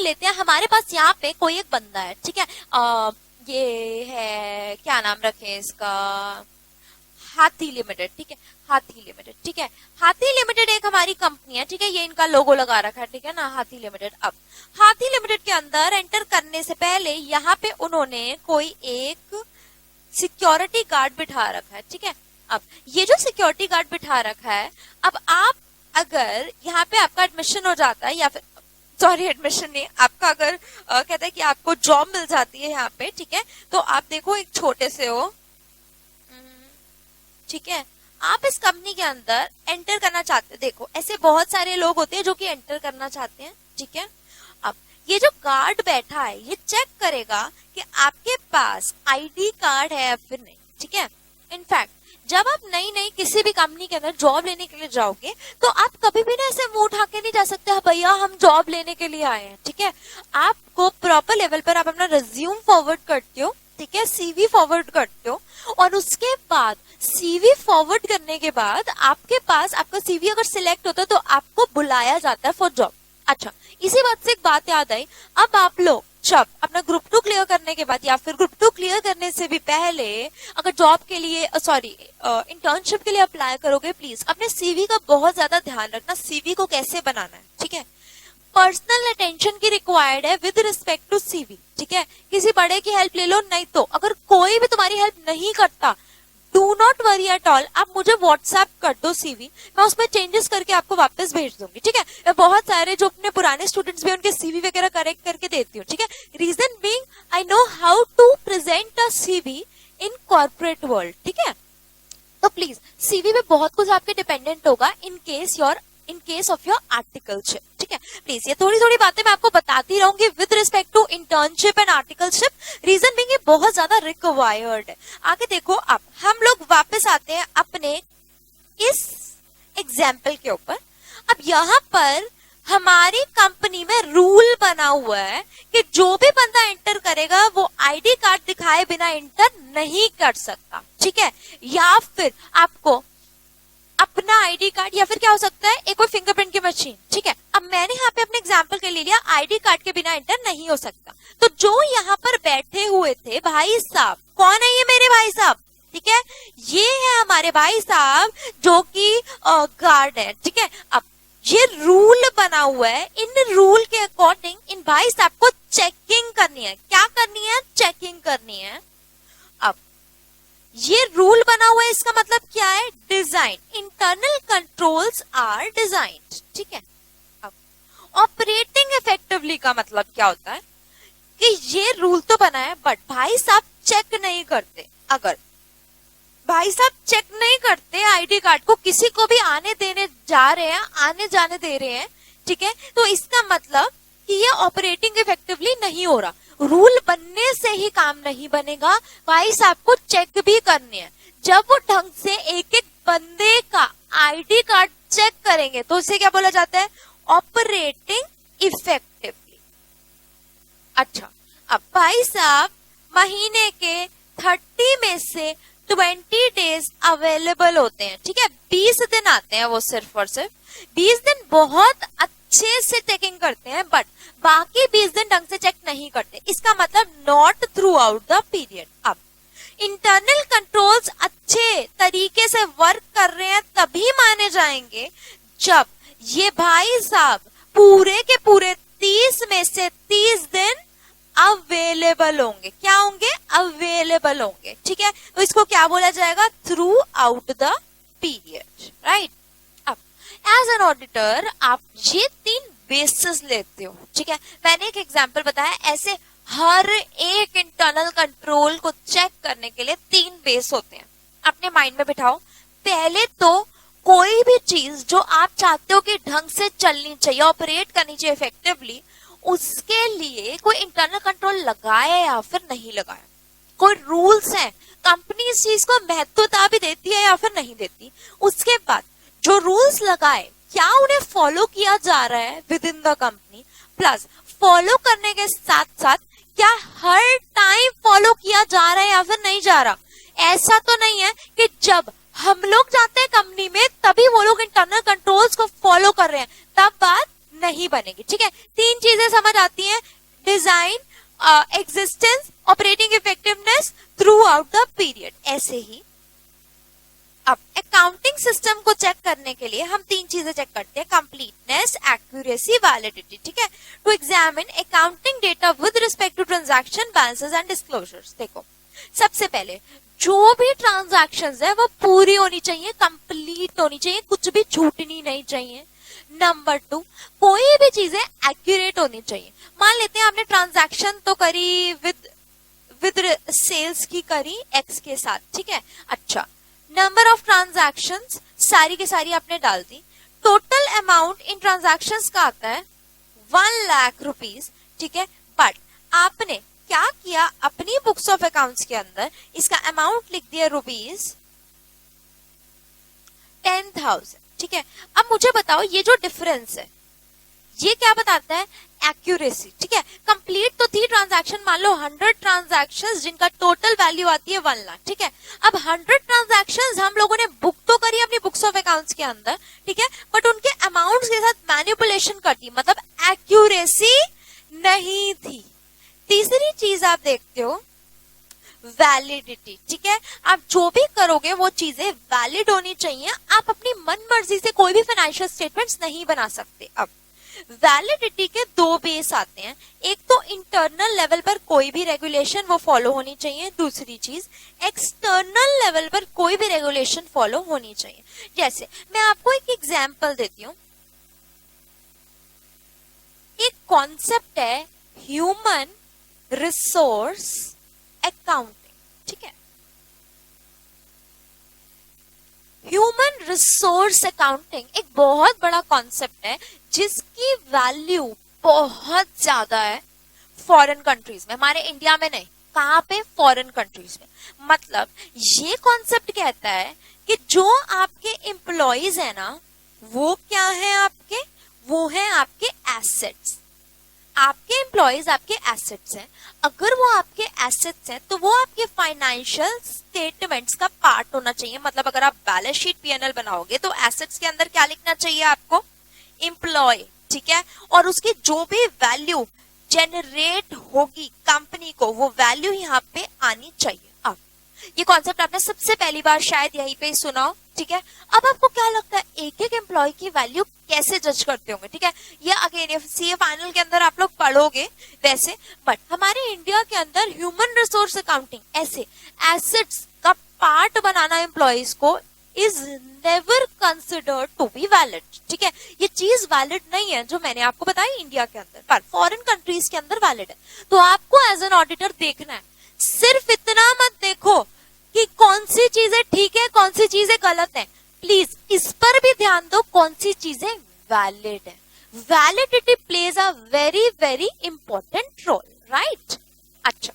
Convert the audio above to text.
लेते हैं हमारे पास यहाँ पे कोई एक बंदा है, ठीक है, ये है, क्या नाम रखें इसका, हाथी लिमिटेड, ठीक है, हाथी लिमिटेड, ठीक है, हाथी लिमिटेड एक हमारी कंपनी है, ठीक है, ये इनका लोगो लगा रखा है, ठीक है ना, हाथी लिमिटेड। अब हाथी लिमिटेड के अंदर एंटर करने से पहले यहाँ पे उन्होंने कोई एक सिक्योरिटी गार्ड बिठा रखा है, ठीक है। अब ये जो सिक्योरिटी गार्ड बिठा रखा है, अब आप अगर यहाँ पे आपका एडमिशन हो जाता है, या फिर सॉरी एडमिशन नहीं, आपका अगर कहता है कि आपको जॉब मिल जाती है यहाँ पे, ठीक है, तो आप देखो एक छोटे से हो, ठीक है, आप इस कंपनी के अंदर एंटर करना चाहते हैं। देखो ऐसे बहुत सारे लोग होते हैं जो कि एंटर करना चाहते हैं, ठीक है। अब ये जो गार्ड बैठा है ये चेक करेगा कि आपके पास आईडी कार्ड है या फिर नहीं, ठीक है। इनफैक्ट जब आप नई नई किसी भी कंपनी के अंदर जॉब लेने के लिए जाओगे तो आप कभी भी ना ऐसे मुंह उठा के नहीं जा सकते, भैया हम जॉब लेने के लिए आए हैं, ठीक है। आपको प्रॉपर लेवल पर आप अपना रिज्यूम फॉरवर्ड करते हो, ठीक है, सीवी फॉरवर्ड करते हो, और उसके बाद सीवी फॉरवर्ड करने के बाद आपके पास आपका सीवी अगर सिलेक्ट होता है तो आपको बुलाया जाता है फॉर जॉब। अच्छा, इसी बात से एक बात याद आई, अब आप लोग जब अपना ग्रुप 2 क्लियर करने के बाद या फिर ग्रुप 2 क्लियर करने से भी पहले अगर जॉब के लिए इंटर्नशिप के लिए अप्लाई करोगे, प्लीज अपने सीवी का बहुत ज्यादा ध्यान रखना, सीवी को कैसे बनाना है, ठीक है। पर्सनल अटेंशन की रिक्वायर्ड है विद रिस्पेक्ट टू सीवी, ठीक है। किसी बड़े की हेल्प ले लो, नहीं तो अगर कोई भी तुम्हारी हेल्प नहीं करता, do not worry at all, आप मुझे व्हाट्सएप कर दो सीवी, मैं उसमें चेंजेस करके आपको वापस भेज दूंगी, ठीक है। मैं बहुत सारे जो अपने पुराने स्टूडेंट्स भी उनके सीवी वगैरह करेक्ट करके देती हूँ, ठीक है। Reason being I know how to present a CV in corporate world, ठीक है। तो प्लीज सीवी में बहुत कुछ आपके डिपेंडेंट होगा in case of your articleship, ठीक है। प्लीज ये थोड़ी थोड़ी बातें मैं आपको बताती रहूंगी with respect to internship and articleship, reason being ये बहुत ज्यादा रिक्वायर्ड है। आगे देखो, अब हम लोग वापस आते हैं अपने इस एग्जाम्पल के ऊपर। अब यहाँ पर हमारी कंपनी में रूल बना हुआ है कि जो भी बंदा एंटर करेगा वो आईडी कार्ड दिखाए बिना एंटर नहीं कर सकता, ठीक है। या फिर आपको अपना आईडी कार्ड, या फिर क्या हो सकता है एक कोई फिंगरप्रिंट की मशीन, ठीक है। अब मैंने यहाँ पे अपने एग्जाम्पल के लिए लिया आईडी कार्ड के बिना एंटर नहीं हो सकता। तो जो यहाँ पर बैठे हुए थे भाई साहब, कौन है ये मेरे भाई साहब, ठीक है, ये है हमारे भाई साहब जो कि गार्ड है, ठीक है। अब ये रूल बना हुआ है, इन रूल के अकॉर्डिंग इन भाई साहब को चेकिंग करनी है। क्या करनी है? चेकिंग करनी है। अब ये रूल बना हुआ है, इसका मतलब क्या है? Design, internal controls are designed, ठीक है। अब ऑपरेटिंग इफेक्टिवली का मतलब क्या होता है कि ये रूल तो बना है बट भाई साहब चेक नहीं करते। अगर भाई साहब चेक नहीं करते आईडी कार्ड को, किसी को भी आने देने जा रहे हैं, आने जाने दे रहे हैं, ठीक है, तो इसका मतलब कि ये ऑपरेटिंग इफेक्टिवली नहीं हो रहा। रूल बनने से ही काम नहीं बनेगा, भाई साहब को चेक भी करने हैं। जब वो ढंग से एक एक बंदे का आईडी कार्ड चेक करेंगे तो इसे क्या बोला जाता है? Operating effectively. अच्छा, अब भाई साहब महीने के 30 में से 20 डेज अवेलेबल होते हैं, ठीक है, 20 दिन आते हैं वो सिर्फ और सिर्फ 20 दिन बहुत अच्छे से चेकिंग करते हैं, बट बाकी 20 दिन ढंग से चेक नहीं करते। इसका मतलब not through out the period. अब इंटरनल कंट्रोल्स अच्छे तरीके से वर्क कर रहे हैं तभी माने जाएंगे जब ये भाई साहब पूरे के पूरे 30 में से 30 दिन अवेलेबल होंगे। क्या होंगे? अवेलेबल होंगे, ठीक है। तो इसको क्या बोला जाएगा? Through out the period, right. अब एज एन ऑडिटर आप ये 3 बेसिस लेते हो, ठीक है। मैंने एक एग्जांपल बताया, ऐसे हर एक इंटरनल कंट्रोल को चेक करने के लिए 3 बेस होते हैं। अपने माइंड में बिठाओ। पहले तो कोई भी चीज जो आप चाहते हो कि ढंग से चलनी चाहिए, ऑपरेट करनी चाहिए इफेक्टिवली, उसके लिए कोई इंटरनल कंट्रोल लगाया या फिर नहीं लगाया, कोई रूल्स हैं, कंपनी इस चीज को महत्वता भी देती है या फिर नहीं देती। उसके बाद जो रूल्स लगाए क्या उन्हें फॉलो किया जा रहा है with in the company, plus follow करने के साथ साथ क्या हर टाइम फॉलो किया जा रहा है या फिर नहीं जा रहा। ऐसा तो नहीं है कि जब हम लोग जाते हैं कंपनी में तभी वो लोग इंटरनल कंट्रोल्स को फॉलो कर रहे हैं, तब बात नहीं बनेगी। ठीक है, तीन चीजें समझ आती हैं, design, existence, operating effectiveness through out the period. ऐसे ही अब अकाउंटिंग सिस्टम को चेक करने के लिए हम तीन चीजें चेक करते हैं, कंप्लीटनेस, एक्यूरेसी, वैलिडिटी। ठीक है, to examine accounting data with respect to transaction, balances and disclosures. देखो, सबसे पहले जो भी ट्रांजैक्शंस है वो पूरी होनी चाहिए, कंप्लीट होनी चाहिए, कुछ भी छूटनी नहीं चाहिए। नंबर 2, कोई भी चीजें एक्यूरेट होनी चाहिए। मान लेते हैं आपने ट्रांजैक्शन तो करी विद सेल्स की करी एक्स के साथ, ठीक है, अच्छा, नंबर ऑफ ट्रांजैक्शंस सारी की सारी आपने डाल दी, टोटल अमाउंट इन ट्रांजैक्शंस का आता है 1 लाख रुपीस। ठीक है, बट आपने क्या किया, अपनी बुक्स ऑफ अकाउंट्स के अंदर इसका अमाउंट लिख दिया रुपीस 10,000। ठीक है, अब मुझे बताओ ये जो डिफरेंस है ये क्या बताता है, एक्यूरेसी। ठीक है, कंप्लीट तो थी ट्रांजैक्शन, मान लो 100 ट्रांजैक्शंस जिनका टोटल वैल्यू आती है 1 लाख। ठीक है, अब 100 ट्रांजैक्शंस हम लोगों ने बुक तो करी अपनी बुक्स ऑफ अकाउंट्स के अंदर, ठीक है, बट उनके अमाउंट्स के साथ मैनिपुलेशन कर दी, मतलब एक्यूरेसी नहीं थी। तीसरी चीज आप देखते हो वैलिडिटी। ठीक है, आप जो भी करोगे वो चीजें वैलिड होनी चाहिए, आप अपनी मन मर्जी से कोई भी फाइनेंशियल स्टेटमेंट्स नहीं बना सकते। अब वैलिडिटी के दो बेस आते हैं, एक तो इंटरनल लेवल पर कोई भी रेगुलेशन वो फॉलो होनी चाहिए, दूसरी चीज एक्सटर्नल लेवल पर कोई भी रेगुलेशन फॉलो होनी चाहिए। जैसे मैं आपको एक एग्जांपल देती हूं, एक कॉन्सेप्ट है ह्यूमन रिसोर्स अकाउंटिंग। ठीक है, ह्यूमन रिसोर्स अकाउंटिंग एक बहुत बड़ा कॉन्सेप्ट है जिसकी वैल्यू बहुत ज्यादा है फॉरेन कंट्रीज में, हमारे इंडिया में नहीं। कहां पे, फॉरेन कंट्रीज में। मतलब ये कॉन्सेप्ट कहता है कि जो आपके एम्प्लॉइज है ना, वो क्या है आपके, वो है आपके एसेट्स। आपके एम्प्लॉइज आपके एसेट्स हैं, अगर वो आपके एसेट्स हैं तो वो आपके फाइनेंशियल स्टेटमेंट्स का पार्ट होना चाहिए। मतलब अगर आप बैलेंस शीट पीएनएल बनाओगे तो एसेट्स के अंदर क्या लिखना चाहिए आपको, एम्प्लॉय। ठीक है, और उसकी जो भी वैल्यू जनरेट होगी कंपनी को, वो वैल्यू यहाँ पे आनी चाहिए। अब ये कॉन्सेप्ट आपने सबसे पहली बार शायद यहीं पे सुना हो। ठीक है, अब आपको क्या लगता है एक एक एम्प्लॉय की वैल्यू कैसे जज करते होंगे? ठीक है, ये अगेन सीए फाइनल के अंदर आप लोग पढ़ोगे वैसे, बट हमारे इंडिया के अंदर ह्यूमन रिसोर्स अकाउंटिंग ऐसे एसेट्स का पार्ट बनाना एम्प्लॉइज को is never considered to be valid. ठीक है, ये चीज वैलिड नहीं है जो मैंने आपको बताई इंडिया के अंदर, पर फॉरेन कंट्रीज के अंदर वैलिड है। तो आपको एज एन ऑडिटर देखना है, सिर्फ इतना मत देखो कि कौन सी चीजें ठीक है कौन सी चीजें गलत है, प्लीज इस पर भी ध्यान दो कौन सी चीजें वैलिड है। Validity plays a very very important role, right? अच्छा,